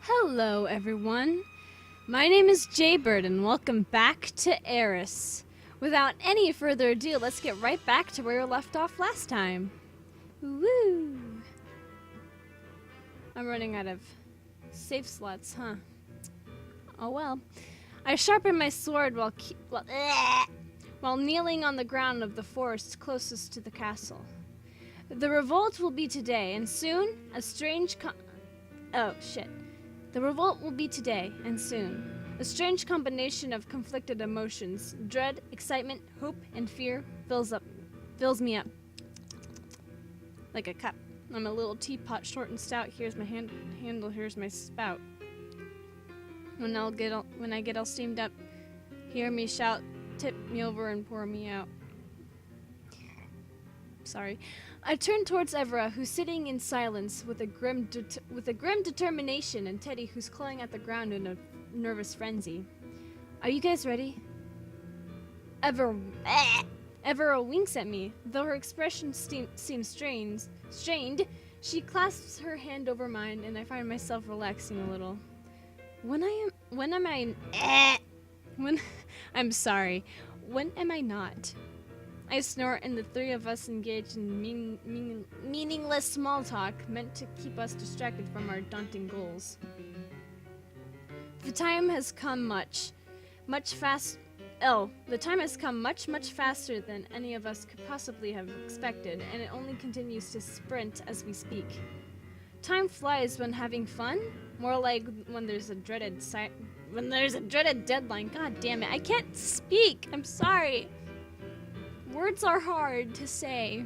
Hello, everyone. My name is Jaybird, and welcome back to AIRIS. Without any further ado, let's get right back to where we left off last time. Woo! I'm running out of save slots, huh? Oh well. I sharpened my sword while kneeling on the ground of the forest closest to the castle. The revolt will be today, and soon a strange The revolt will be today, and soon. A strange combination of conflicted emotions, dread, excitement, hope, and fear fills me up. Like a cup. I'm a little teapot, short and stout. Here's my handle, here's my spout. When I get all steamed up, hear me shout, tip me over and pour me out. Sorry. I turned towards Evra, who's sitting in silence with a grim determination, and Teddy, who's clawing at the ground in a nervous frenzy. Are you guys ready? Evra winks at me. Though her expression seems strained, she clasps her hand over mine, and I find myself relaxing a little. I'm sorry. When am I not? I snort, and the three of us engage in meaningless small talk meant to keep us distracted from our daunting goals. The time has come much faster than any of us could possibly have expected, and it only continues to sprint as we speak. Time flies when having fun, more like when there's a dreaded deadline. God damn it, I can't speak. I'm sorry. Words are hard to say.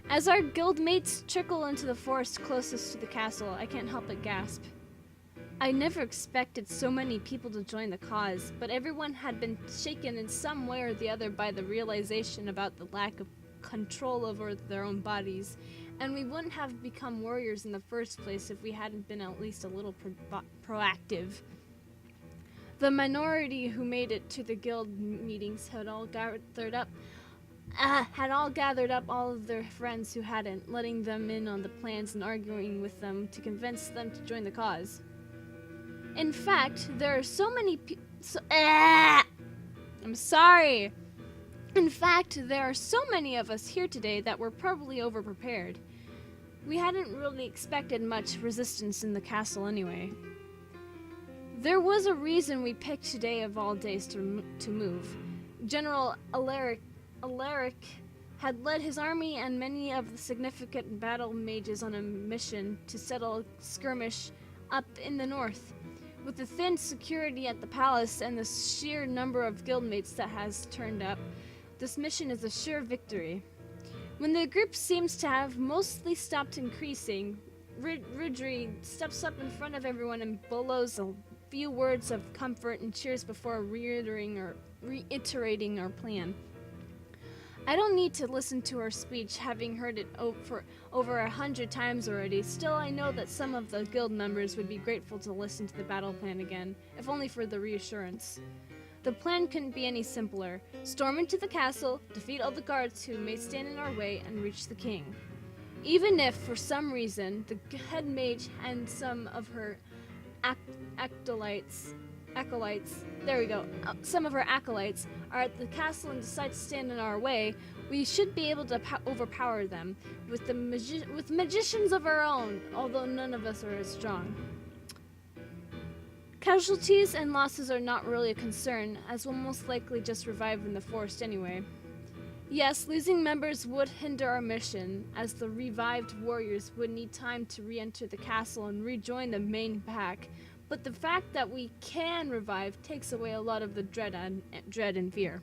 As our guildmates trickle into the forest closest to the castle, I can't help but gasp. I never expected so many people to join the cause, but everyone had been shaken in some way or the other by the realization about the lack of control over their own bodies, and we wouldn't have become warriors in the first place if we hadn't been at least a little proactive. The minority who made it to the guild meetings had all gathered up all of their friends who hadn't, letting them in on the plans and arguing with them to convince them to join the cause. In fact, there are so many I'm sorry. In fact, there are so many of us here today that we're probably overprepared. We hadn't really expected much resistance in the castle anyway. There was a reason we picked today of all days to move. General Alaric had led his army and many of the significant battle mages on a mission to settle skirmish up in the north. With the thin security at the palace and the sheer number of guildmates that has turned up, this mission is a sure victory. When the group seems to have mostly stopped increasing, Ridri steps up in front of everyone and blows a few words of comfort and cheers before reiterating our plan. I don't need to listen to her speech, having heard it over 100 times already. Still, I know that some of the guild members would be grateful to listen to the battle plan again, if only for the reassurance. The plan couldn't be any simpler. Storm into the castle, defeat all the guards who may stand in our way, and reach the king. Even if, for some reason, the head mage and some of her some of her acolytes are at the castle and decide to stand in our way, we should be able to overpower them with magicians of our own, although none of us are as strong. Casualties and losses are not really a concern, as we'll most likely just revive in the forest anyway. Yes, losing members would hinder our mission, as the revived warriors would need time to re-enter the castle and rejoin the main pack, but the fact that we can revive takes away a lot of the dread and fear.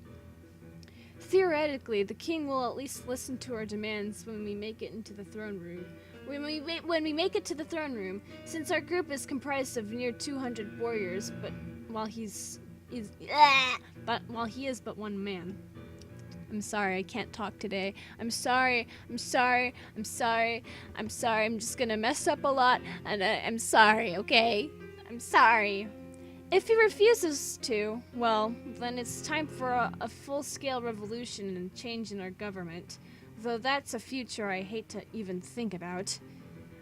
Theoretically, the king will at least listen to our demands when we make it into the throne room. When we make it to the throne room, since our group is comprised of near 200 warriors, but while he is but one man. I'm sorry, I can't talk today. I'm sorry. I'm just gonna mess up a lot, and I'm sorry, okay? I'm sorry. If he refuses to, well, then it's time for a full-scale revolution and change in our government. Though that's a future I hate to even think about.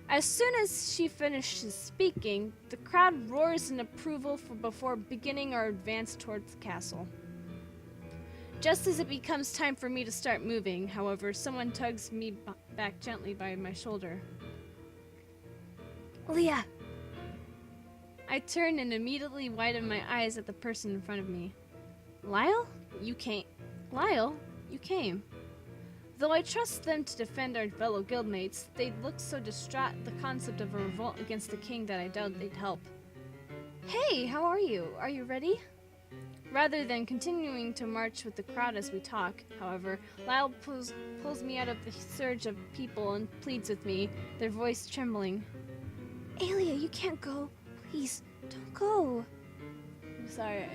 As soon as she finishes speaking, the crowd roars in approval before beginning our advance towards the castle. Just as it becomes time for me to start moving, however, someone tugs me back gently by my shoulder. Leah! I turn and immediately widen my eyes at the person in front of me. Lyle? You came. Lyle? You came. Though I trust them to defend our fellow guildmates, they look so distraught at the concept of a revolt against the king that I doubt they'd help. Hey, how are you? Are you ready? Rather than continuing to march with the crowd as we talk, however, Lyle pulls me out of the surge of people and pleads with me, their voice trembling. Aelia, you can't go. Please, don't go. I'm sorry,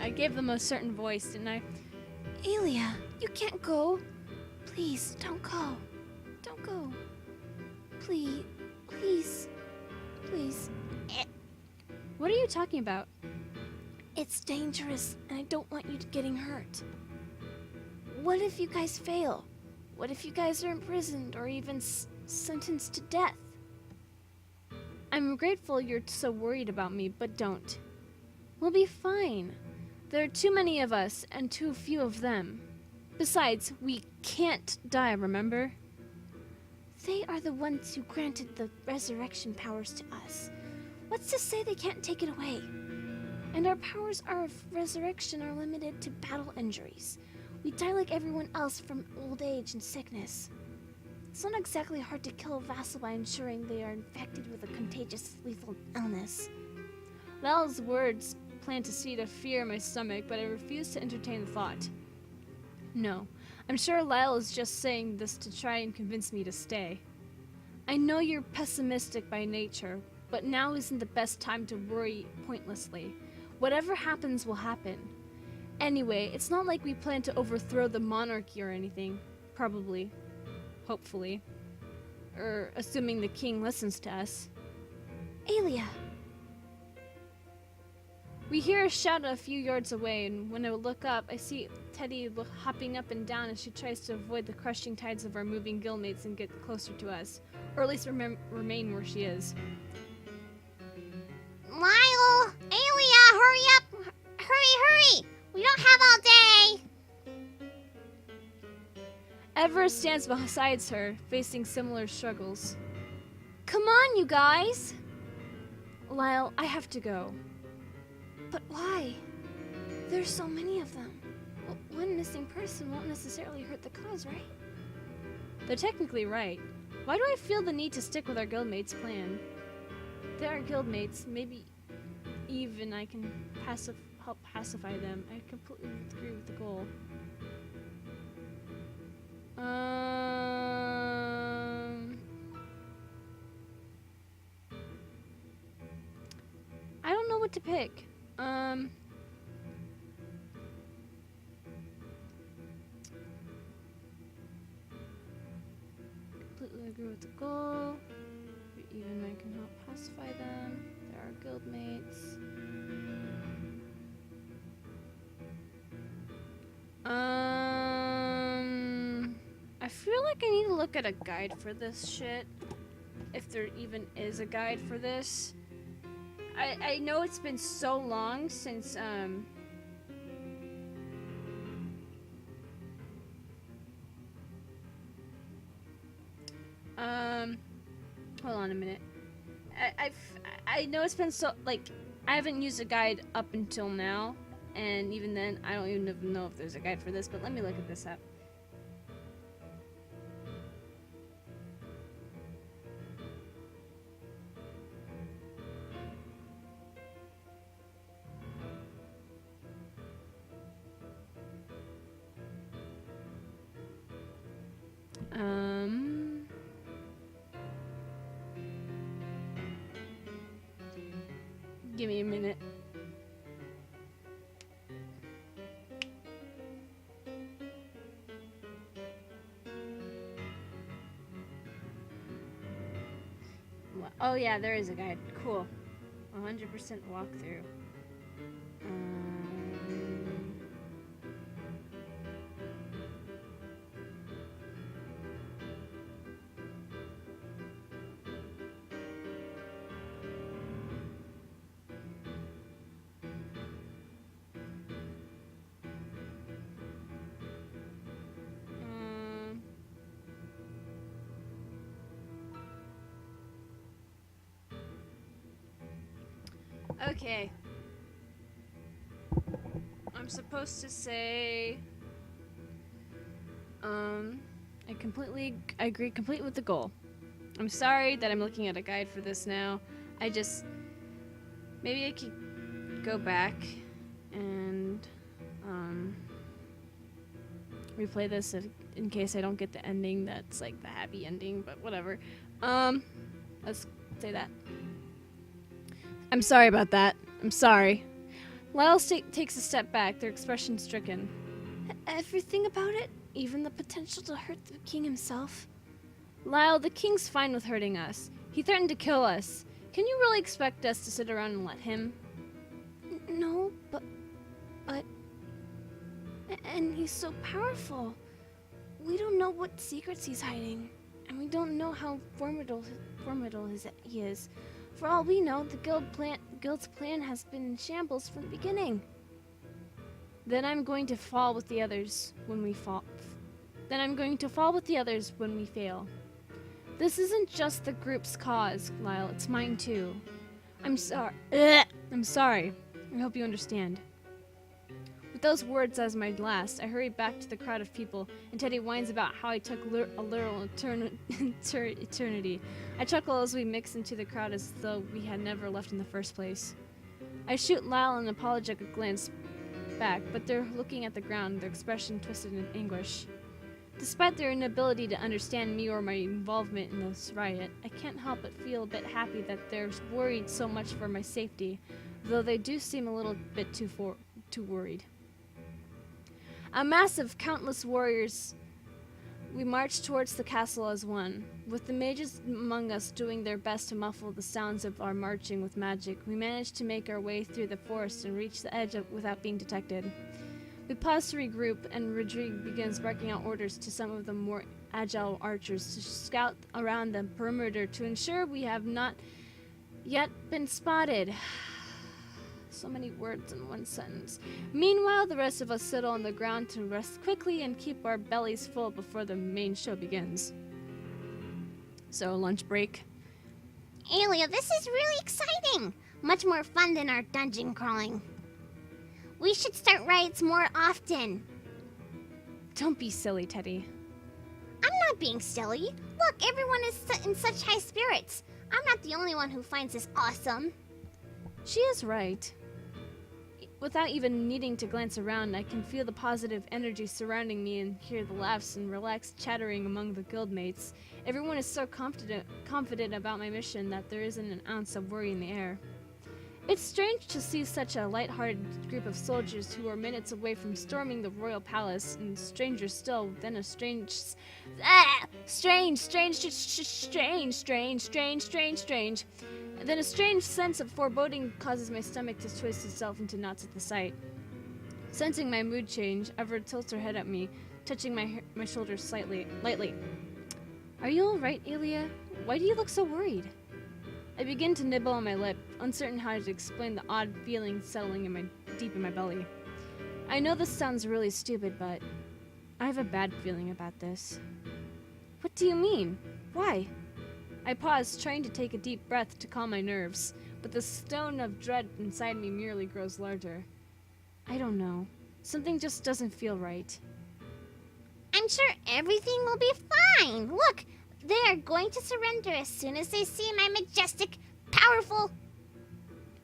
I gave them a certain voice, didn't I? Aelia, you can't go. Please, don't go. Don't go. Please, please, please. What are you talking about? It's dangerous, and I don't want you getting hurt. What if you guys fail? What if you guys are imprisoned or even sentenced to death? I'm grateful you're so worried about me, but don't. We'll be fine. There are too many of us and too few of them. Besides, we can't die, remember? They are the ones who granted the resurrection powers to us. What's to say they can't take it away? And our powers of resurrection are limited to battle injuries. We die like everyone else from old age and sickness. It's not exactly hard to kill a vassal by ensuring they are infected with a contagious, lethal illness. Lyle's words plant a seed of fear in my stomach, but I refuse to entertain the thought. No, I'm sure Lyle is just saying this to try and convince me to stay. I know you're pessimistic by nature, but now isn't the best time to worry pointlessly. Whatever happens will happen. Anyway, it's not like we plan to overthrow the monarchy or anything. Probably. Hopefully. Or assuming the king listens to us. Aelia! We hear a shout a few yards away, and when I look up, I see Teddy hopping up and down as she tries to avoid the crushing tides of our moving guildmates and get closer to us. Or at least remain where she is. Lyle! Aelia, hurry up! Hurry! We don't have all day! Everest stands beside her, facing similar struggles. Come on, you guys! Lyle, I have to go. But why? There's so many of them. One missing person won't necessarily hurt the cause, right? They're technically right. Why do I feel the need to stick with our guildmates' plan? They are guildmates, maybe even I can help pacify them. I completely agree with the goal. I don't know what to pick. Completely agree with the goal. Even I can help pacify them. They're our guildmates. I feel like I need to look at a guide for this shit. If there even is a guide for this. I know it's been so long since, hold on a minute. I know it's been so, like, I haven't used a guide up until now, and even then, I don't even know if there's a guide for this, but let me look at this up. Give me a minute. Oh yeah, there is a guide. Cool. 100% walkthrough. Okay. I'm supposed to say, I agree completely with the goal. I'm sorry that I'm looking at a guide for this now. Maybe I could go back and, replay this in case I don't get the ending that's like the happy ending, but whatever. Let's say that. I'm sorry about that. I'm sorry. Lyle takes a step back, their expression stricken. Everything about it? Even the potential to hurt the king himself? Lyle, the king's fine with hurting us. He threatened to kill us. Can you really expect us to sit around and let him? No, but... And he's so powerful. We don't know what secrets he's hiding. And we don't know how formidable he is. For all we know, the guild's plan has been in shambles from the beginning. Then I'm going to fall with the others when we fall. Then I'm going to fall with the others when we fail. This isn't just the group's cause, Lyle. It's mine too. I'm sorry. I'm sorry. I hope you understand. With those words as my last, I hurried back to the crowd of people, and Teddy whines about how I took a literal eternity. I chuckle as we mix into the crowd as though we had never left in the first place. I shoot Lyle an apologetic glance back, but they're looking at the ground, their expression twisted in anguish. Despite their inability to understand me or my involvement in this riot, I can't help but feel a bit happy that they're worried so much for my safety, though they do seem a little bit too worried. A mass of countless warriors, we marched towards the castle as one. With the mages among us doing their best to muffle the sounds of our marching with magic, we managed to make our way through the forest and reach the edge without being detected. We pause to regroup, and Rodrigue begins barking out orders to some of the more agile archers to scout around the perimeter to ensure we have not yet been spotted. So many words in one sentence. Meanwhile, the rest of us settle on the ground to rest quickly and keep our bellies full before the main show begins. So, lunch break. Alia, this is really exciting. Much more fun than our dungeon crawling. We should start riots more often. Don't be silly, Teddy. I'm not being silly. Look, everyone is in such high spirits. I'm not the only one who finds this awesome. She is right. Without even needing to glance around, I can feel the positive energy surrounding me and hear the laughs and relaxed chattering among the guildmates. Everyone is so confident about my mission that there isn't an ounce of worry in the air. It's strange to see such a light-hearted group of soldiers who are minutes away from storming the royal palace, and stranger still, then a strange then a strange sense of foreboding causes my stomach to twist itself into knots at the sight. Sensing my mood change, Everett tilts her head at me, touching my shoulders lightly. Are you all right, Alia? Why do you look so worried? I begin to nibble on my lip, uncertain how to explain the odd feeling settling deep in my belly. I know this sounds really stupid, but I have a bad feeling about this. What do you mean? Why? I pause, trying to take a deep breath to calm my nerves, but the stone of dread inside me merely grows larger. I don't know. Something just doesn't feel right. I'm sure everything will be fine. Look, they are going to surrender as soon as they see my majestic, powerful...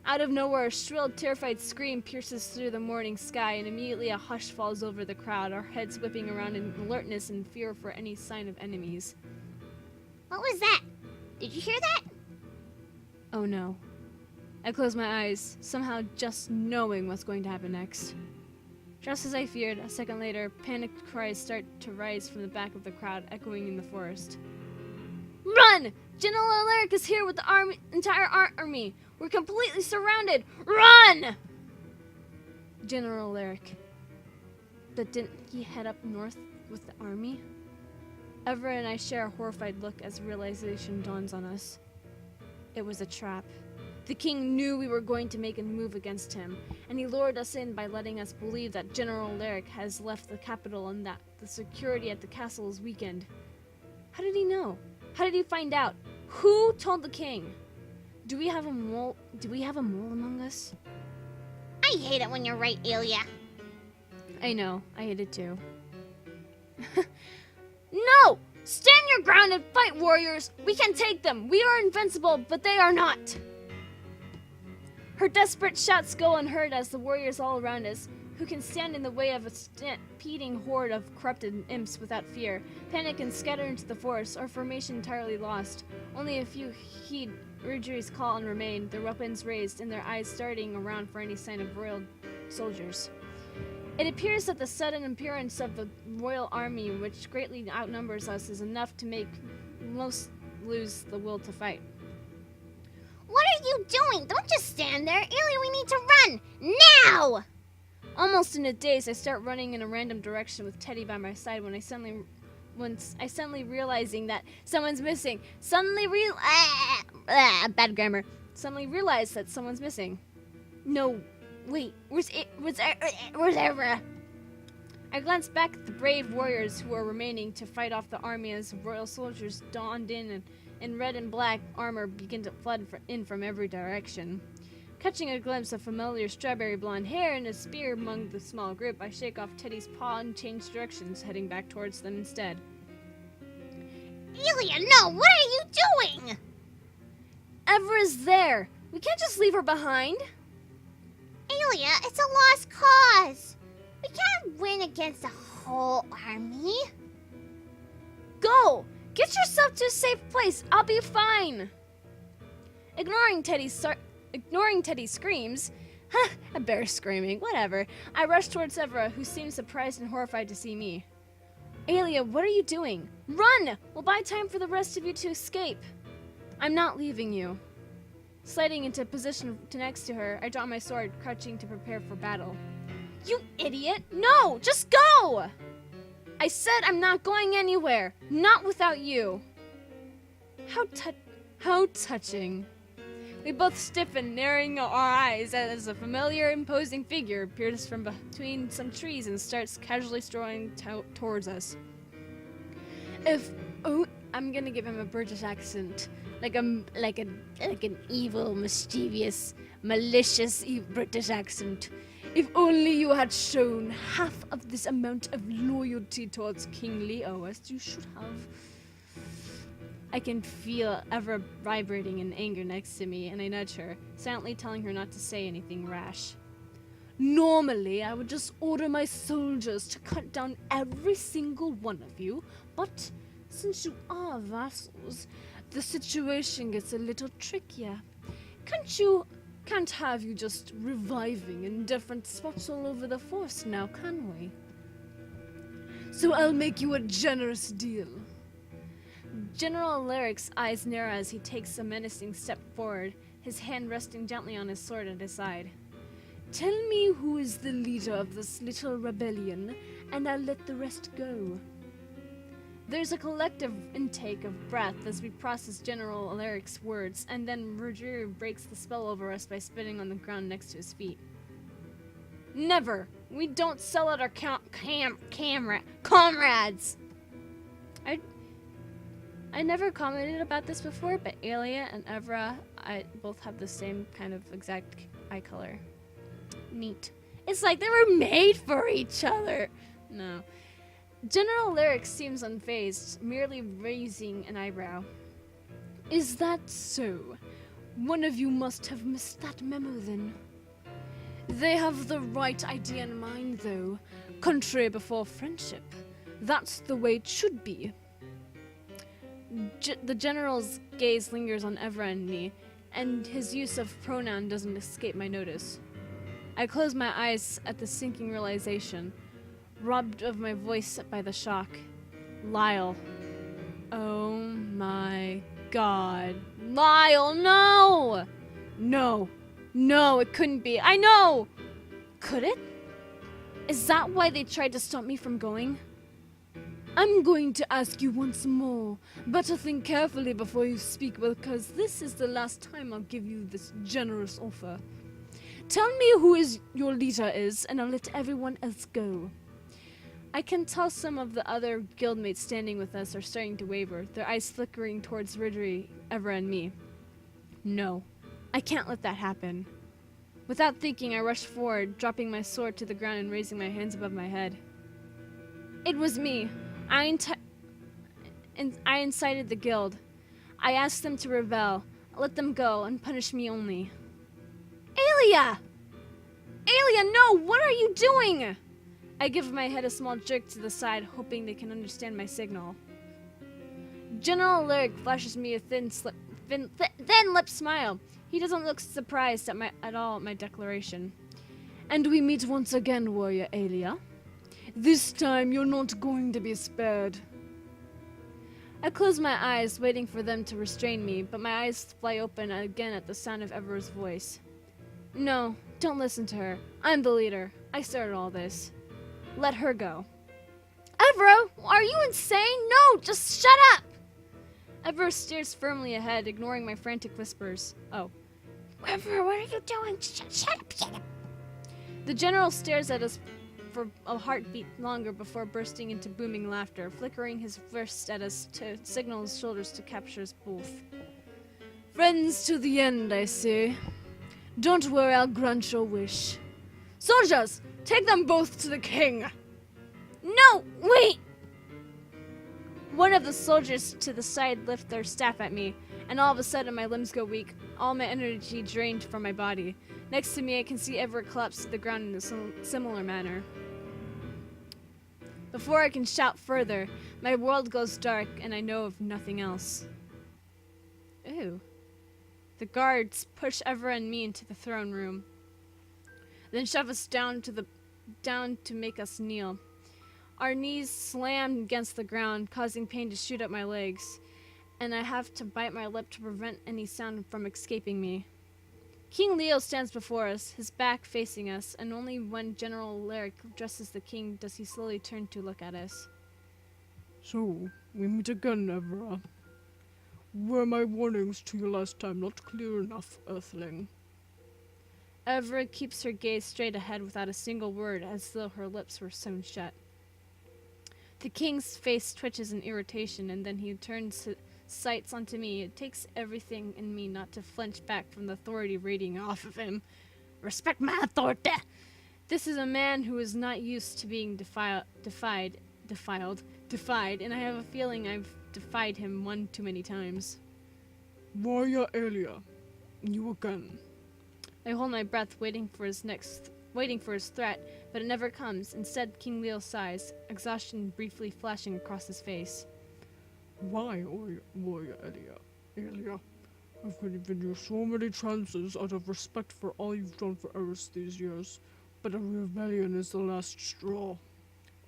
Out of nowhere, a shrill, terrified scream pierces through the morning sky, and immediately a hush falls over the crowd, our heads whipping around in alertness and fear for any sign of enemies. What was that? Did you hear that? Oh no. I close my eyes, somehow just knowing what's going to happen next. Just as I feared, a second later, panicked cries start to rise from the back of the crowd, echoing in the forest. Run! General Alaric is here with the entire army! We're completely surrounded! Run! General Alaric. But didn't he head up north with the army? Everett and I share a horrified look as realization dawns on us. It was a trap. The king knew we were going to make a move against him, and he lured us in by letting us believe that General Alaric has left the capital and that the security at the castle is weakened. How did he know? How did he find out? Who told the king? Do we have a mole? Do we have a mole among us? I hate it when you're right, Alia. I know. I hate it too. No! Stand your ground and fight, warriors! We can take them! We are invincible, but they are not! Her desperate shouts go unheard as the warriors all around us, who can stand in the way of a stampeding horde of corrupted imps without fear, panic and scatter into the forest, our formation entirely lost. Only a few heed Ridgery's call and remain, their weapons raised and their eyes darting around for any sign of royal soldiers. It appears that the sudden appearance of the royal army, which greatly outnumbers us, is enough to make most lose the will to fight. What are you doing? Don't just stand there. Alia, we need to run! Now! Almost in a daze, I start running in a random direction with Teddy by my side when I suddenly realizing that someone's missing. Bad grammar. Suddenly realize that someone's missing. No, wait, where's Evra? I glance back at the brave warriors who are remaining to fight off the army as royal soldiers donned in red and black armor begin to flood in from every direction. Catching a glimpse of familiar strawberry blonde hair and a spear among the small group, I shake off Teddy's paw and change directions, heading back towards them instead. Alia, no! What are you doing? Evra's there! We can't just leave her behind! Alia, it's a lost cause. We can't win against a whole army. Go! Get yourself to a safe place! I'll be fine! Ignoring Teddy's screams, a bear screaming, whatever, I rush towards Evra, who seems surprised and horrified to see me. Alia, what are you doing? Run! We'll buy time for the rest of you to escape. I'm not leaving you. Sliding into position next to her, I draw my sword, crouching to prepare for battle. You idiot! No! Just go! I said I'm not going anywhere. Not without you. How touching. We both stiffen, narrowing our eyes as a familiar, imposing figure appears from between some trees and starts casually strolling towards us. I'm gonna give him a British accent, like an evil, mischievous, malicious British accent. If only you had shown half of this amount of loyalty towards King Leo as you should have. I can feel Evra vibrating in anger next to me, and I nudge her, silently telling her not to say anything rash. Normally, I would just order my soldiers to cut down every single one of you, but since you are vassals, the situation gets a little trickier. Can't have you just reviving in different spots all over the forest now, can we? So I'll make you a generous deal. General Alaric's eyes narrow as he takes a menacing step forward, his hand resting gently on his sword at his side. Tell me who is the leader of this little rebellion, and I'll let the rest go. There's a collective intake of breath as we process General Alaric's words, and then Roger breaks the spell over us by spitting on the ground next to his feet. Never! We don't sell out our comrades! I never commented about this before, but Alia and Evra both have the same kind of exact eye color. Neat. It's like they were made for each other! No. General Lyric seems unfazed, merely raising an eyebrow. Is that so? One of you must have missed that memo then. They have the right idea in mind, though. Country before friendship. That's the way it should be. The general's gaze lingers on Evra and me, and his use of pronoun doesn't escape my notice. I close my eyes at the sinking realization, robbed of my voice by the shock. Lyle. Oh my god. Lyle, no! No, it couldn't be. I know! Could it? Is that why they tried to stop me from going? I'm going to ask you once more. Better think carefully before you speak, because this is the last time I'll give you this generous offer. Tell me who your leader is, and I'll let everyone else go. I can tell some of the other guildmates standing with us are starting to waver, their eyes flickering towards Ridgery, Evra, and me. No, I can't let that happen. Without thinking, I rushed forward, dropping my sword to the ground and raising my hands above my head. It was me. I incited the guild. I asked them to rebel, let them go, and punish me only. Aelia! Aelia, no! What are you doing? I give my head a small jerk to the side, hoping they can understand my signal. General Lyric flashes me a thin lip smile. He doesn't look surprised at all at my declaration. And we meet once again, warrior Aelia. This time you're not going to be spared. I close my eyes, waiting for them to restrain me, but my eyes fly open again at the sound of Evera's voice. No, don't listen to her. I'm the leader. I started all this. Let her go. Evera, are you insane? No, just shut up! Evera stares firmly ahead, ignoring my frantic whispers. Oh. Evera, what are you doing? Shut up. The general stares at us for a heartbeat longer before bursting into booming laughter, flickering his wrist at us to signal his shoulders to capture us both. Friends to the end, I say. Don't worry, I'll grant your wish. Soldiers, take them both to the king. No, wait! One of the soldiers to the side lift their staff at me, and all of a sudden my limbs go weak, all my energy drained from my body. Next to me, I can see Everett collapse to the ground in a similar manner. Before I can shout further, my world goes dark and I know of nothing else. Ooh. The guards push Everett and me into the throne room, then shove us down to make us kneel. Our knees slam against the ground, causing pain to shoot up my legs, and I have to bite my lip to prevent any sound from escaping me. King Leo stands before us, his back facing us, and only when General Lyric addresses the king does he slowly turn to look at us. So, we meet again, Evera. Were my warnings to you last time not clear enough, Earthling? Everett keeps her gaze straight ahead without a single word, as though her lips were sewn shut. The king's face twitches in irritation, and then he turns his sights onto me. It takes everything in me not to flinch back from the authority radiating off of him. Respect my authority! This is a man who is not used to being defied, and I have a feeling I've defied him one too many times. Warrior Aelia, you again. I hold my breath, waiting for his threat, but it never comes. Instead, King Leo sighs, exhaustion briefly flashing across his face. Why, Warrior Aelia? I've given you so many chances out of respect for all you've done for AIRIS these years, but a rebellion is the last straw.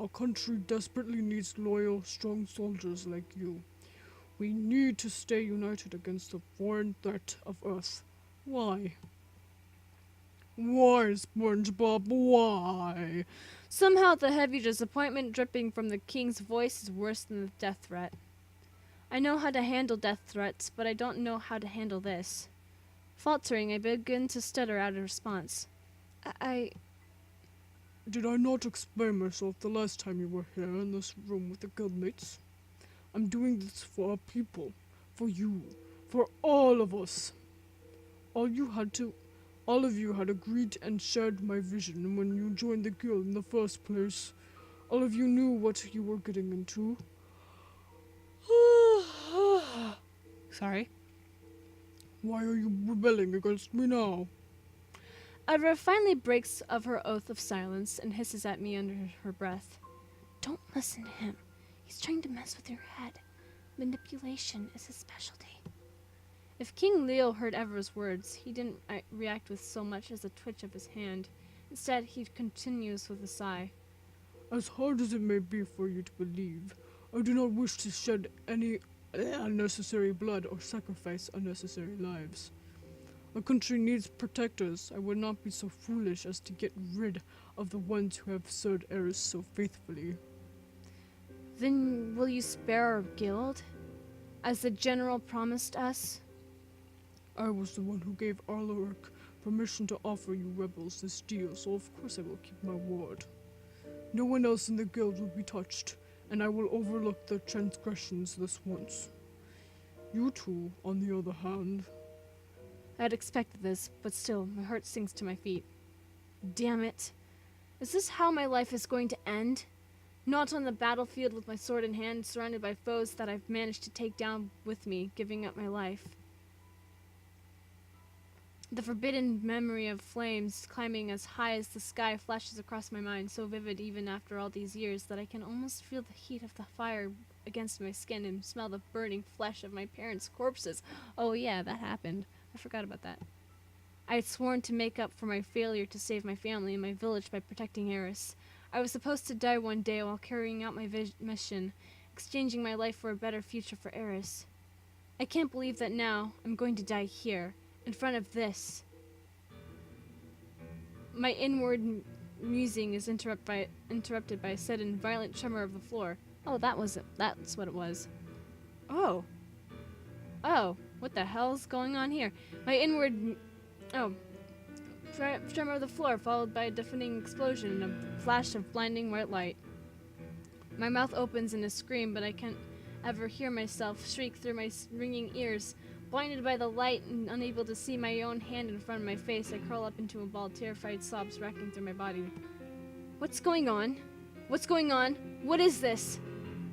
Our country desperately needs loyal, strong soldiers like you. We need to stay united against the foreign threat of Earth. Why? Why, SpongeBob, why? Somehow the heavy disappointment dripping from the king's voice is worse than the death threat. I know how to handle death threats, but I don't know how to handle this. Faltering, I begin to stutter out a response. Did I not explain myself the last time you were here in this room with the guildmates? I'm doing this for our people, for you, for all of us. All of you had agreed and shared my vision when you joined the guild in the first place. All of you knew what you were getting into. Sorry. Why are you rebelling against me now? Adra finally breaks of her oath of silence and hisses at me under her breath. Don't listen to him. He's trying to mess with your head. Manipulation is his specialty. If King Leo heard Evera's words, he didn't react with so much as a twitch of his hand. Instead, he continues with a sigh. As hard as it may be for you to believe, I do not wish to shed any unnecessary blood or sacrifice unnecessary lives. Our country needs protectors. I would not be so foolish as to get rid of the ones who have served AIRIS so faithfully. Then will you spare our guild, as the general promised us? I was the one who gave Arloric permission to offer you rebels this deal, so of course I will keep my word. No one else in the guild will be touched, and I will overlook their transgressions this once. You two, on the other hand, I had expected this, but still, my heart sinks to my feet. Damn it. Is this how my life is going to end? Not on the battlefield with my sword in hand, surrounded by foes that I've managed to take down with me, giving up my life. The forbidden memory of flames climbing as high as the sky flashes across my mind, so vivid even after all these years that I can almost feel the heat of the fire against my skin and smell the burning flesh of my parents' corpses. Oh yeah, that happened. I forgot about that. I had sworn to make up for my failure to save my family and my village by protecting AIRIS. I was supposed to die one day while carrying out my mission, exchanging my life for a better future for AIRIS. I can't believe that now I'm going to die here, in front of this. My inward musing is interrupted by a sudden violent tremor of the floor. Oh, that's what it was. Oh, what the hell's going on here? My inward, tremor of the floor, followed by a deafening explosion and a flash of blinding white light. My mouth opens in a scream, but I can't ever hear myself shriek through my ringing ears. Blinded by the light and unable to see my own hand in front of my face, I curl up into a ball, terrified sobs racking through my body. What's going on? What's going on? What is this?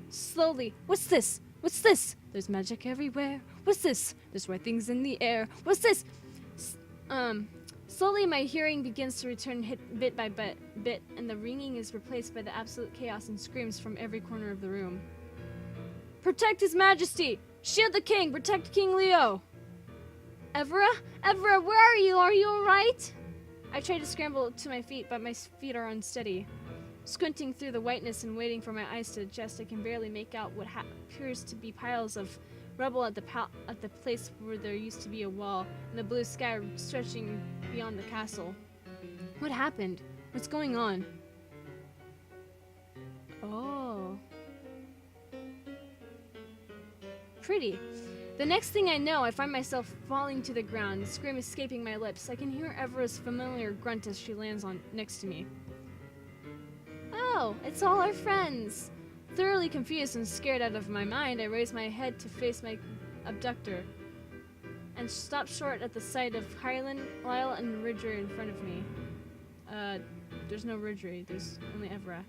Slowly. What's this? What's this? There's magic everywhere. What's this? There's white things in the air. What's this? Slowly my hearing begins to return bit by bit, and the ringing is replaced by the absolute chaos and screams from every corner of the room. Protect His Majesty! Shield the king! Protect King Leo! Evra? Evra, where are you? Are you alright? I try to scramble to my feet, but my feet are unsteady. Squinting through the whiteness and waiting for my eyes to adjust, I can barely make out what appears to be piles of rubble at the place where there used to be a wall, and the blue sky stretching beyond the castle. What happened? What's going on? Oh. Pretty. The next thing I know, I find myself falling to the ground, a scream escaping my lips. I can hear Evra's familiar grunt as she lands next to me. Oh, it's all our friends. Thoroughly confused and scared out of my mind, I raise my head to face my abductor and stop short at the sight of Kylan, Lyle, and Ridgery in front of me. There's no Ridgery, there's only Evra.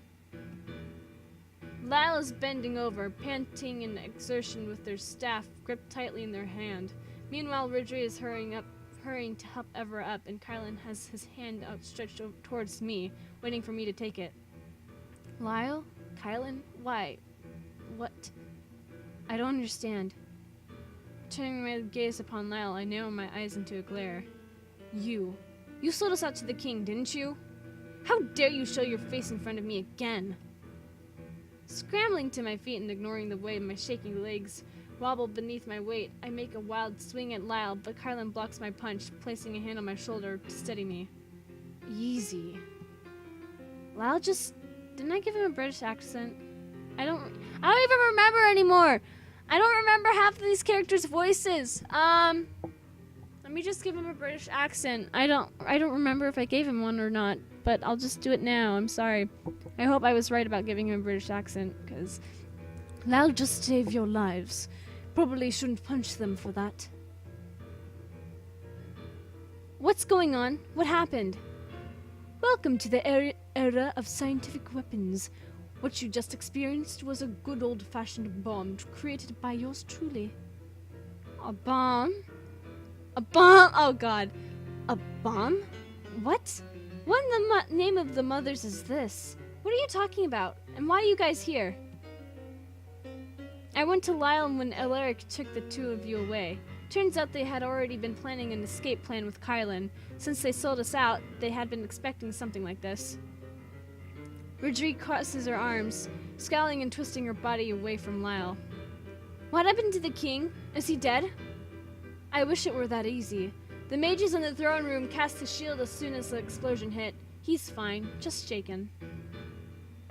Lyle is bending over, panting in exertion with their staff gripped tightly in their hand. Meanwhile, Ridgery is hurrying to help Evra up, and Kylan has his hand outstretched towards me, waiting for me to take it. Lyle? Kylan? Why? What? I don't understand. Turning my gaze upon Lyle, I narrow my eyes into a glare. You sold us out to the king, didn't you? How dare you show your face in front of me again? Scrambling to my feet and ignoring the way my shaking legs wobble beneath my weight, I make a wild swing at Lyle, but Kylan blocks my punch, placing a hand on my shoulder to steady me. Easy. Lyle didn't I give him a British accent? I don't even remember anymore. I don't remember half of these characters' voices. Let me just give him a British accent. I don't remember if I gave him one or not, but I'll just do it now. I'm sorry. I hope I was right about giving him a British accent, because Lyle just saved your lives. Probably shouldn't punch them for that. What's going on? What happened? Welcome to the era of scientific weapons. What you just experienced was a good old-fashioned bomb created by yours truly. A bomb? A bomb? Oh god. A bomb? What? What in the name of the mothers is this? What are you talking about? And why are you guys here? I went to Lyle when Alaric took the two of you away. Turns out they had already been planning an escape plan with Kylan. Since they sold us out, they had been expecting something like this. Ridgery crosses her arms, scowling and twisting her body away from Lyle. What happened to the king? Is he dead? I wish it were that easy. The mages in the throne room cast the shield as soon as the explosion hit. He's fine, just shaken.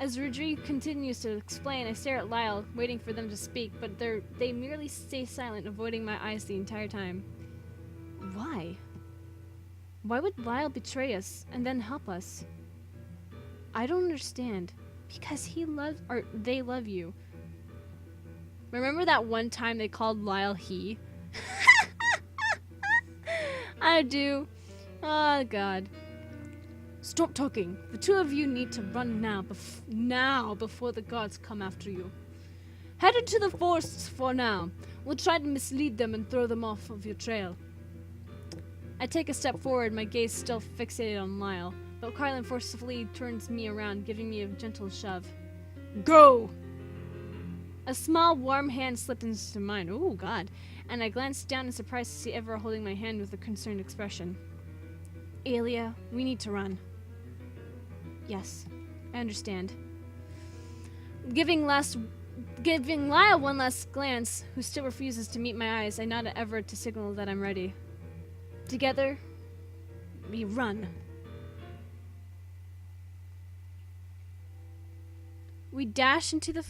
As Ridgery continues to explain, I stare at Lyle, waiting for them to speak, but they merely stay silent, avoiding my eyes the entire time. Why? Why would Lyle betray us and then help us? I don't understand. Because they love you. Remember that one time they called Lyle he? I do. Oh, God. Stop talking. The two of you need to run now, before the guards come after you. Head into the forests for now. We'll try to mislead them and throw them off of your trail. I take a step forward, my gaze still fixated on Lyle, but Carlin forcefully turns me around, giving me a gentle shove. Go! A small, warm hand slipped into mine. Oh, God. And I glanced down in surprise to see Evra holding my hand with a concerned expression. Aelia, we need to run. Yes, I understand. Giving Lyle one last glance, who still refuses to meet my eyes, I nod at Everett to signal that I'm ready. Together, we run. We dash to the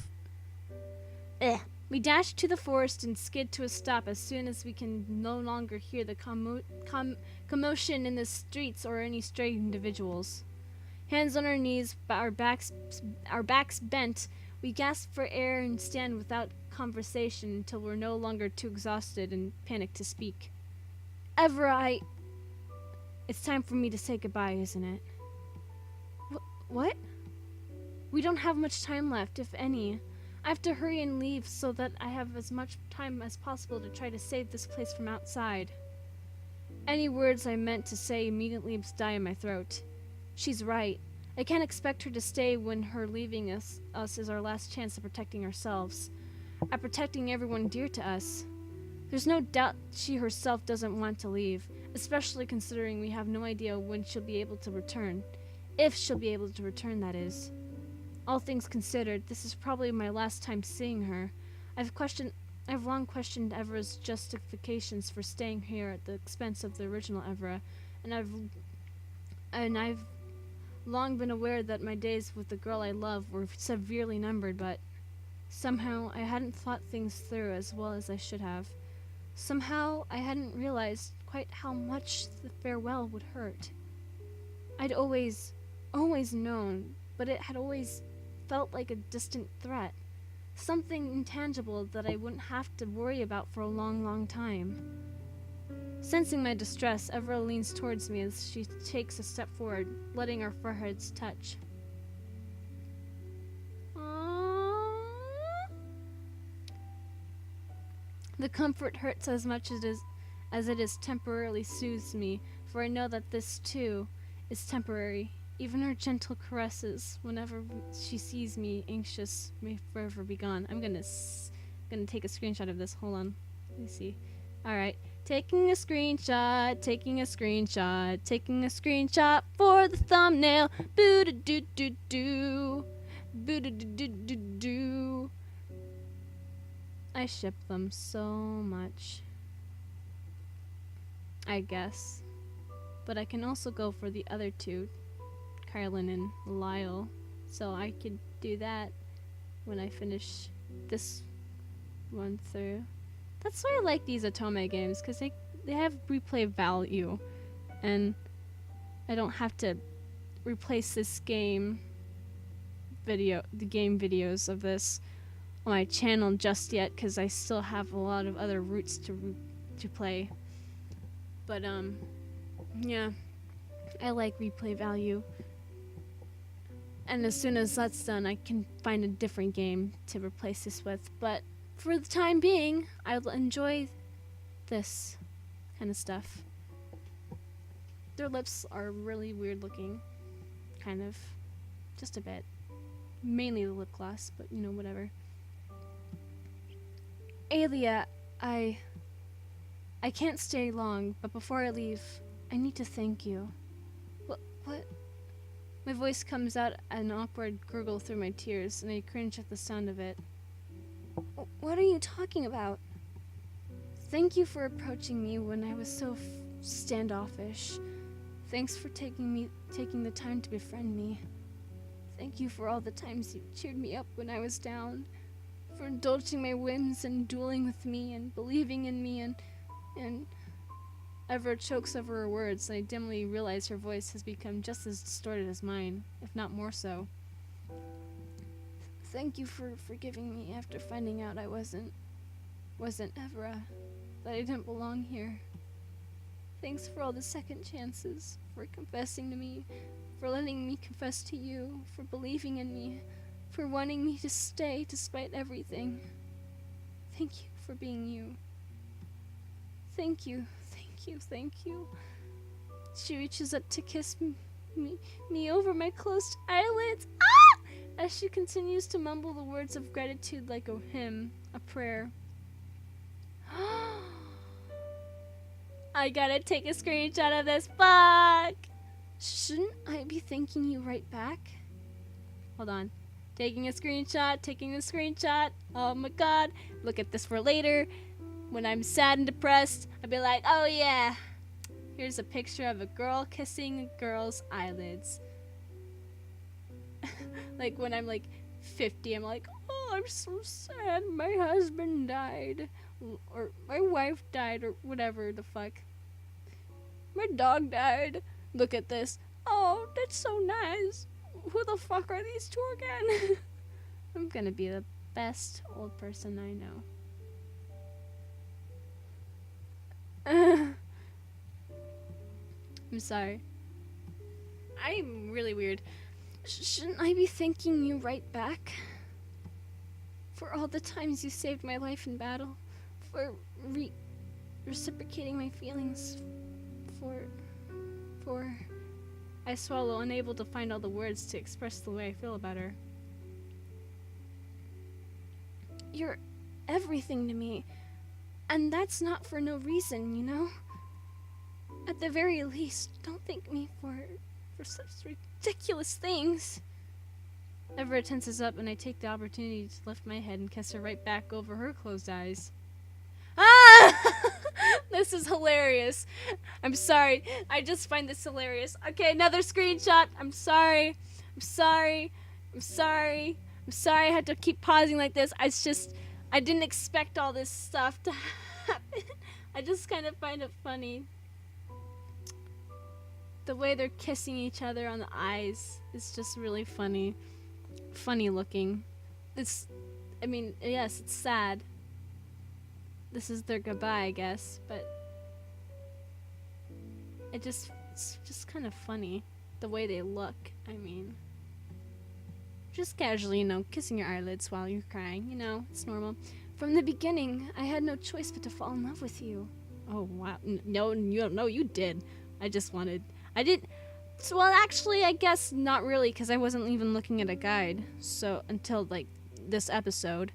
forest and skid to a stop as soon as we can no longer hear the commotion in the streets or any stray individuals. Hands on our knees, our backs bent, we gasp for air and stand without conversation until we're no longer too exhausted and panicked to speak. Evra, It's time for me to say goodbye, isn't it? What? We don't have much time left, if any. I have to hurry and leave so that I have as much time as possible to try to save this place from outside. Any words I meant to say immediately die in my throat. She's right. I can't expect her to stay when her leaving us is our last chance of protecting ourselves. At protecting everyone dear to us. There's no doubt she herself doesn't want to leave, especially considering we have no idea when she'll be able to return. If she'll be able to return, that is. All things considered, this is probably my last time seeing her. I've long questioned Evra's justifications for staying here at the expense of the original Evra, and I've long been aware that my days with the girl I love were severely numbered, but somehow I hadn't thought things through as well as I should have. Somehow I hadn't realized quite how much the farewell would hurt. I'd always known, but it had always felt like a distant threat. Something intangible that I wouldn't have to worry about for a long, long time. Sensing my distress, Evra leans towards me as she takes a step forward, letting our foreheads touch. Aww. The comfort hurts as much as it is temporarily soothes me, for I know that this, too, is temporary. Even her gentle caresses, whenever she sees me anxious, may forever be gone. I'm gonna take a screenshot of this. Hold on. Let me see. Alright. Taking a screenshot for the thumbnail. Boo-da-doo-doo-doo. Boo-da-doo-doo-doo. I ship them so much. I guess. But I can also go for the other two, Carlin and Lyle. So I could do that when I finish this one through. That's why I like these Otome games, because they have replay value. And I don't have to replace the game videos of this on my channel just yet, because I still have a lot of other routes to play. But yeah, I like replay value. And as soon as that's done, I can find a different game to replace this with. But for the time being, I'll enjoy this kind of stuff. Their lips are really weird looking. Kind of. Just a bit. Mainly the lip gloss, but you know, whatever. Aelia, I can't stay long, but before I leave, I need to thank you. What? My voice comes out an awkward gurgle through my tears, and I cringe at the sound of it. What are you talking about? Thank you for approaching me when I was so standoffish. Thanks for taking the time to befriend me. Thank you for all the times you cheered me up when I was down. For indulging my whims and dueling with me and believing in me and Evra chokes over her words, and I dimly realize her voice has become just as distorted as mine, if not more so. Thank you for forgiving me after finding out I wasn't Evra, that I didn't belong here. Thanks for all the second chances, for confessing to me, for letting me confess to you, for believing in me, for wanting me to stay despite everything. Thank you for being you. Thank you, thank you, thank you. She reaches up to kiss me over my closed eyelids. Ah! As she continues to mumble the words of gratitude like a hymn, a prayer. I gotta take a screenshot of this. Fuck! Shouldn't I be thanking you right back? Hold on. Taking a screenshot. Oh my god. Look at this for later. When I'm sad and depressed, I'll be like, oh yeah. Here's a picture of a girl kissing a girl's eyelids. Like when I'm like 50, I'm like, oh, I'm so sad. My husband died. Or my wife died, or whatever the fuck. My dog died. Look at this. Oh, that's so nice. Who the fuck are these two again? I'm gonna be the best old person I know. I'm sorry. I'm really weird. Shouldn't I be thanking you right back? For all the times you saved my life in battle. For reciprocating my feelings. For... I swallow, unable to find all the words to express the way I feel about her. You're everything to me. And that's not for no reason, you know? At the very least, don't thank me for such ridiculous things. Everett tenses up and I take the opportunity to lift my head and kiss her right back over her closed eyes. Ah! This is hilarious. I'm sorry. I just find this hilarious. Okay, another screenshot. I'm sorry. I had to keep pausing like this. I didn't expect all this stuff to happen. I just kind of find it funny. The way they're kissing each other on the eyes is just really funny. Funny looking. Yes, it's sad. This is their goodbye, I guess, but it's just kind of funny the way they look. Just casually, kissing your eyelids while you're crying, it's normal. From the beginning, I had no choice but to fall in love with you. Oh wow, no, you did. I didn't. So, well, actually, I guess not really, because I wasn't even looking at a guide. So until like this episode.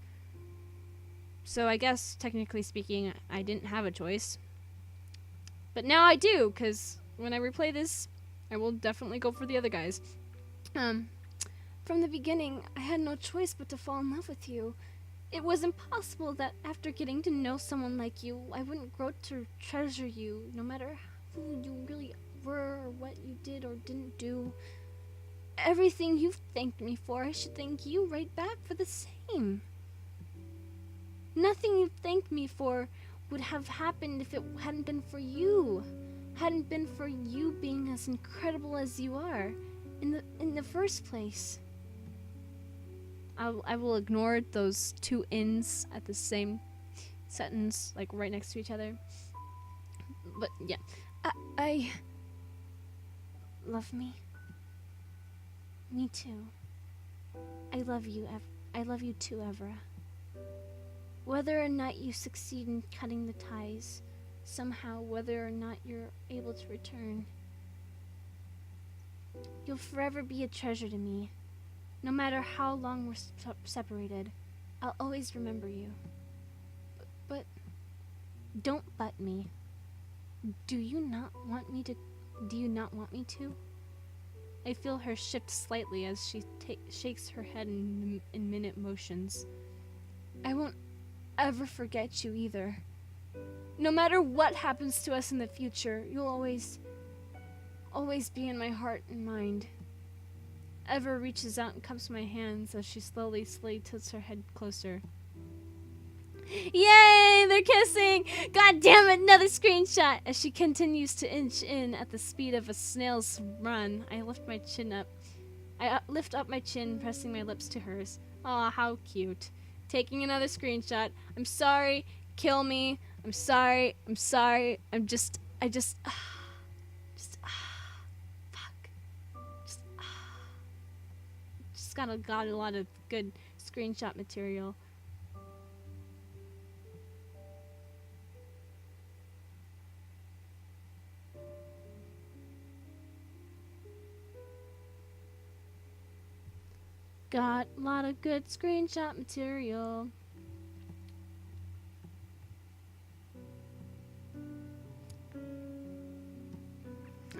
So I guess, technically speaking, I didn't have a choice. But now I do, because when I replay this, I will definitely go for the other guys. From the beginning, I had no choice but to fall in love with you. It was impossible that after getting to know someone like you, I wouldn't grow to treasure you, no matter who you really were or what you did or didn't do. Everything you've thanked me for, I should thank you right back for the same. Nothing you thanked me for would have happened if it hadn't been for you. Hadn't been for you being as incredible as you are in the first place. I will ignore those two ins at the same sentence, like right next to each other. But yeah, I love me. Me too. I love you. I love you too, Evra. Whether or not you succeed in cutting the ties, somehow, whether or not you're able to return, you'll forever be a treasure to me. No matter how long we're separated, I'll always remember you. But don't butt me. Do you not want me to? I feel her shift slightly as she shakes her head in minute motions. I won't ever forget you either. No matter what happens to us in the future, you'll always be in my heart and mind. Ever reaches out and cups my hands as she slowly tilts her head closer. Yay! They're kissing! God damn it, another screenshot! As she continues to inch in at the speed of a snail's run, I lift up my chin, pressing my lips to hers. Aw, how cute. Taking another screenshot. I'm sorry. Kill me. I'm sorry. I I just fuck. Just got a lot of good screenshot material. Got a lot of good screenshot material.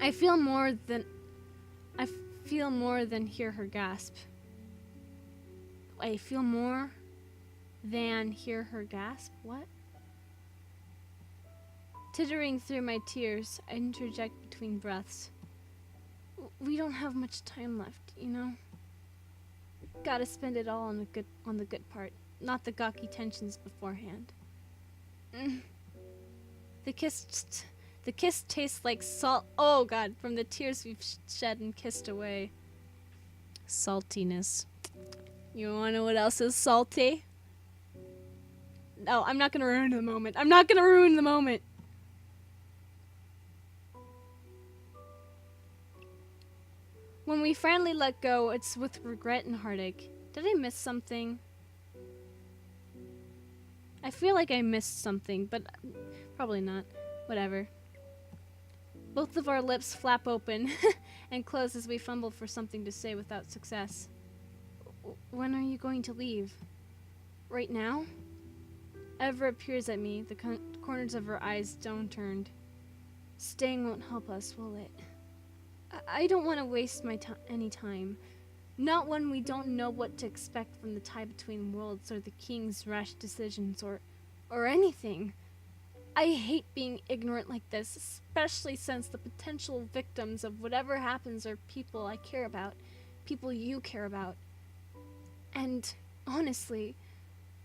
I feel more than hear her gasp. I feel more than hear her gasp? What? Tittering through my tears, I interject between breaths. We don't have much time left, you know? Gotta spend it all on the good part, not the gawky tensions beforehand. The kiss tastes like salt. Oh god, from the tears we've shed and kissed away. Saltiness. You wanna know what else is salty? No, I'm not gonna ruin the moment. I'm not gonna ruin the moment. When we finally let go, it's with regret and heartache. Did I miss something? I feel like I missed something, but probably not. Whatever. Both of our lips flap open and close as we fumble for something to say without success. When are you going to leave? Right now? Evra peers at me, the corners of her eyes downturned. Staying won't help us, will it? I don't want to waste any time. Not when we don't know what to expect from the tie between worlds or the king's rash decisions or anything. I hate being ignorant like this, especially since the potential victims of whatever happens are people I care about, people you care about. And honestly,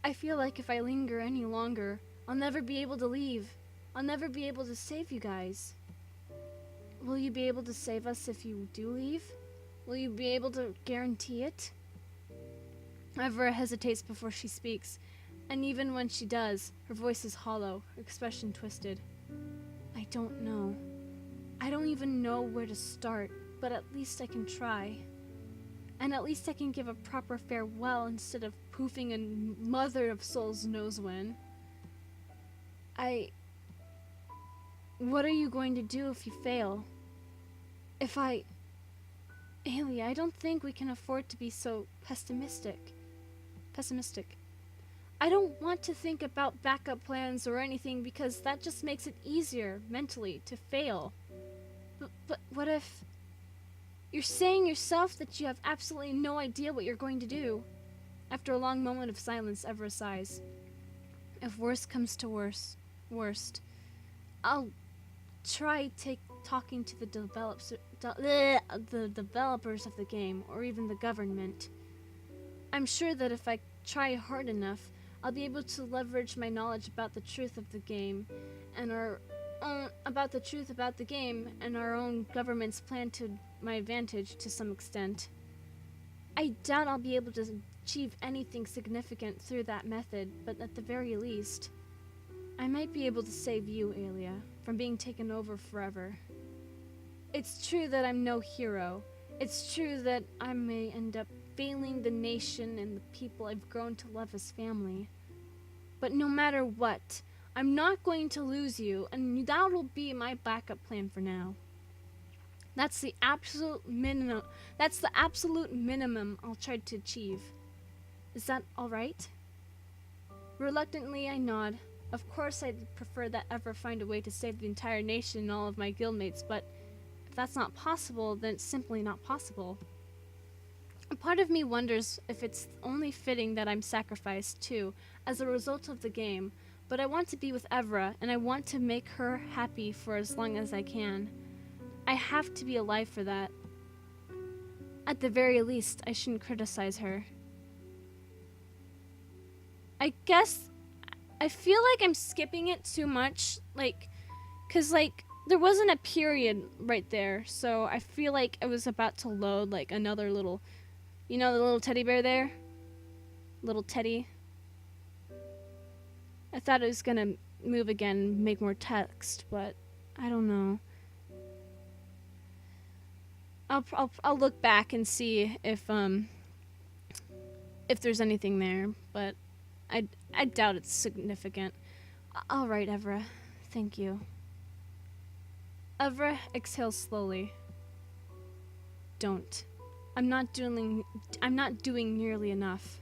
I feel like if I linger any longer, I'll never be able to leave. I'll never be able to save you guys. Will you be able to save us if you do leave? Will you be able to guarantee it? Evra hesitates before she speaks, and even when she does, her voice is hollow, her expression twisted. I don't know. I don't even know where to start, but at least I can try. And at least I can give a proper farewell instead of poofing a mother of souls knows when. What are you going to do if you fail? Aelia, I don't think we can afford to be so pessimistic. I don't want to think about backup plans or anything because that just makes it easier, mentally, to fail. But what if... You're saying yourself that you have absolutely no idea what you're going to do. After a long moment of silence, Evra sighs. If worst comes to worst, I'll try talking to the developers of the game, or even the government. I'm sure that if I try hard enough, I'll be able to leverage my knowledge about the truth of the game, and our own government's plan to my advantage to some extent. I doubt I'll be able to achieve anything significant through that method, but at the very least, I might be able to save you, Aelia, from being taken over forever. It's true that I'm no hero. It's true that I may end up failing the nation and the people I've grown to love as family. But no matter what, I'm not going to lose you, and that'll be my backup plan for now. That's the absolute minimum I'll try to achieve. Is that alright? Reluctantly, I nod. Of course I'd prefer that ever find a way to save the entire nation and all of my guildmates, but if that's not possible, then it's simply not possible. A part of me wonders if it's only fitting that I'm sacrificed, too, as a result of the game, but I want to be with Evra, and I want to make her happy for as long as I can. I have to be alive for that. At the very least, I shouldn't criticize her. I guess I feel like I'm skipping it too much, cause there wasn't a period right there, so I feel like I was about to load another little, the little teddy bear there? Little Teddy. I thought it was gonna move again and make more text, but I don't know. I'll look back and see if there's anything there, but I doubt it's significant. All right, Evra. Thank you. Evra exhales slowly. Don't. I'm not doing nearly enough.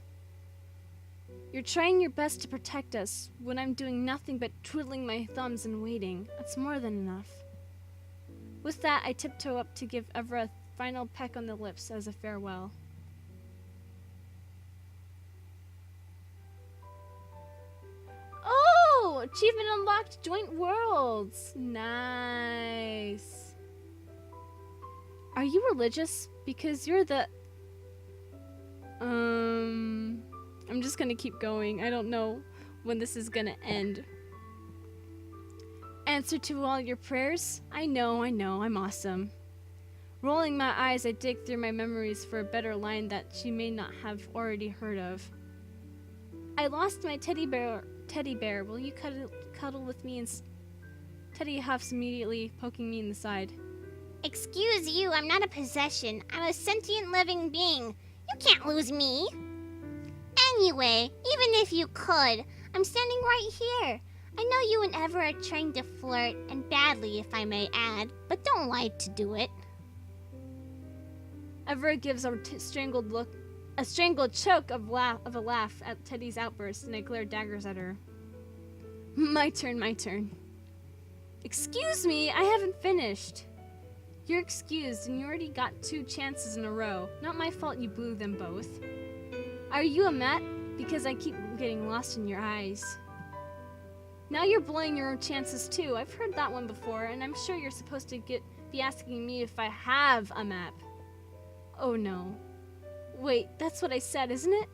You're trying your best to protect us when I'm doing nothing but twiddling my thumbs and waiting. That's more than enough. With that, I tiptoe up to give Evra a final peck on the lips as a farewell. Oh! Achievement unlocked, Joint Worlds! Nice. Are you religious? Because you're the... I'm just gonna keep going. I don't know when this is gonna end. Answer to all your prayers? I know, I'm awesome. Rolling my eyes, I dig through my memories for a better line that she may not have already heard of. I lost my teddy bear. Will you cuddle with me? And Teddy huffs immediately, poking me in the side. Excuse you, I'm not a possession. I'm a sentient living being. You can't lose me. Anyway, even if you could, I'm standing right here. I know you and Ever are trying to flirt, and badly, if I may add, but don't lie to do it. Ever gives a strangled choke of a laugh at Teddy's outburst, and I glare daggers at her. My turn. Excuse me, I haven't finished. You're excused, and you already got 2 chances in a row. Not my fault you blew them both. Are you a Met? Because I keep getting lost in your eyes. Now you're blowing your own chances too. I've heard that one before, and I'm sure you're supposed to be asking me if I have a map. Oh no. Wait, that's what I said, isn't it?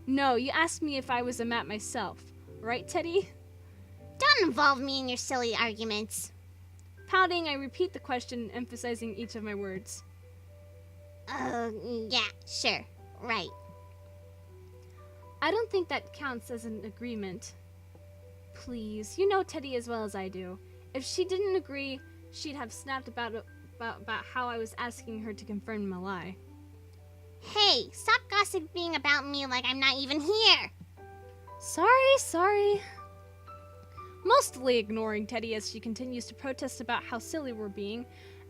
No, you asked me if I was a map myself. Right, Teddy? Don't involve me in your silly arguments. Pouting, I repeat the question, emphasizing each of my words. Yeah, sure. Right. I don't think that counts as an agreement. Please, you know Teddy as well as I do. If she didn't agree, she'd have snapped about how I was asking her to confirm my lie. Hey, stop gossiping about me like I'm not even here. Sorry. Mostly ignoring Teddy as she continues to protest about how silly we're being,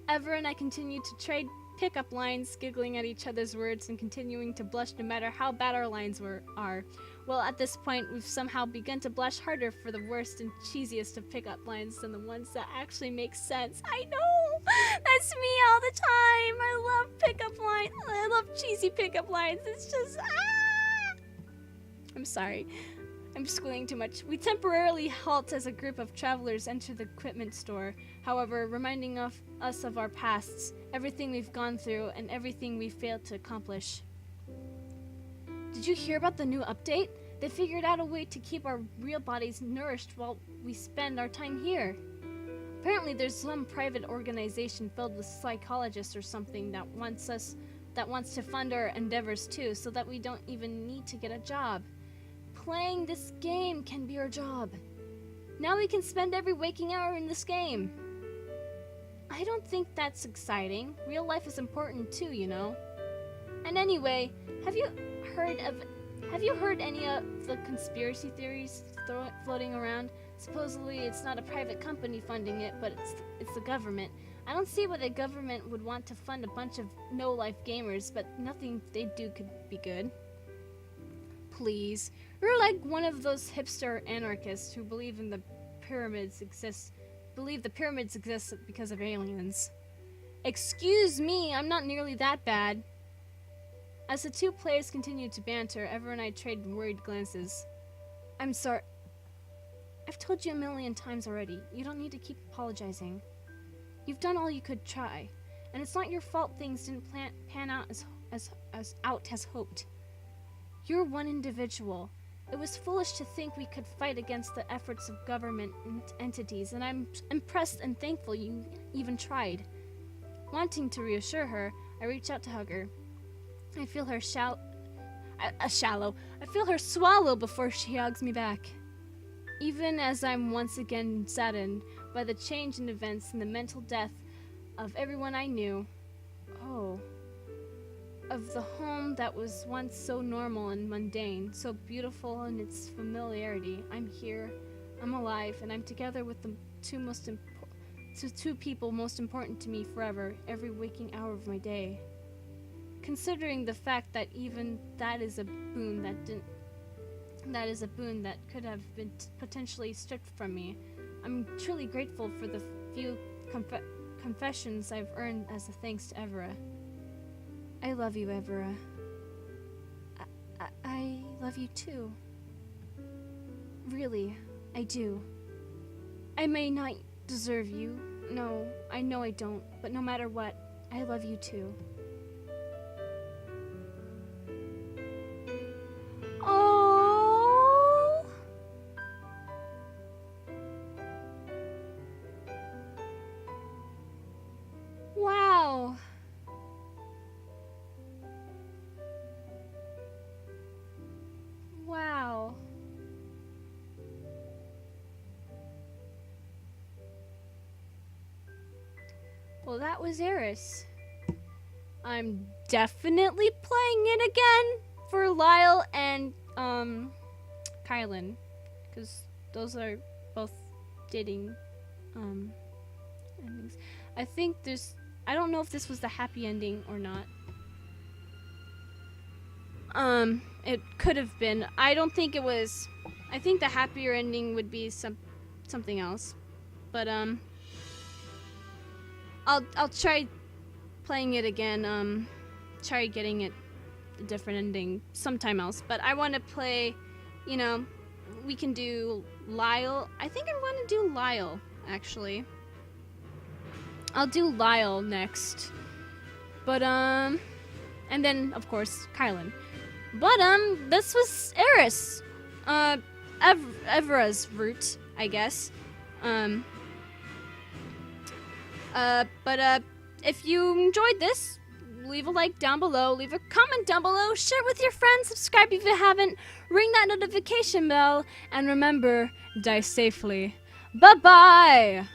Ever and I continue to trade pick-up lines, giggling at each other's words and continuing to blush no matter how bad our lines are. Well, at this point, we've somehow begun to blush harder for the worst and cheesiest of pick-up lines than the ones that actually make sense. I know! That's me all the time! I love pick-up lines. I love cheesy pick-up lines. It's just... I'm sorry. I'm squealing too much. We temporarily halt as a group of travelers enter the equipment store, however, reminding us of our pasts, everything we've gone through, and everything we failed to accomplish. Did you hear about the new update? They figured out a way to keep our real bodies nourished while we spend our time here. Apparently there's some private organization filled with psychologists or something that wants to fund our endeavors too, so that we don't even need to get a job. Playing this game can be our job. Now we can spend every waking hour in this game. I don't think that's exciting. Real life is important too, you know. And anyway, have you heard any of the conspiracy theories floating around? Supposedly it's not a private company funding it, but it's the government. I don't see why the government would want to fund a bunch of no-life gamers, but nothing they do could be good. Please. You're like one of those hipster anarchists who believe the pyramids exist because of aliens. Excuse me, I'm not nearly that bad. As the two players continued to banter, Ever and I traded worried glances. I'm sorry. I've told you a million times already. You don't need to keep apologizing. You've done all you could try, and it's not your fault things didn't pan out as hoped. You're one individual. It was foolish to think we could fight against the efforts of government entities, and I'm impressed and thankful you even tried. Wanting to reassure her, I reach out to hug her. I feel her I feel her swallow before she hugs me back. Even as I'm once again saddened by the change in events and the mental death of everyone I knew. Oh. Of the home that was once so normal and mundane, so beautiful in its familiarity. I'm here, I'm alive, and I'm together with the two people most important to me forever, every waking hour of my day. Considering the fact that even that is a boon that could have been potentially stripped from me, I'm truly grateful for the few confessions I've earned as a thanks to Evera. I love you, Evera. I love you too. Really, I do. I may not deserve you. No, I know I don't. But no matter what, I love you too. Oh! Wow. Wow. Well, that was AIRIS. I'm definitely playing it again for Lyle and Kylan, because those are both dating endings. I think I don't know if this was the happy ending or not. It could have been. I don't think it was. I think the happier ending would be something else. But I'll try playing it again. Try getting it a different ending sometime else. But I want to play, we can do Lyle. I think I'm going to do Lyle, actually. I'll do Lyle next. But and then of course Kylan. But this was AIRIS. Evera's route, I guess. But if you enjoyed this, leave a like down below, leave a comment down below, share it with your friends, subscribe if you haven't, ring that notification bell, and remember, die safely. Bye-bye!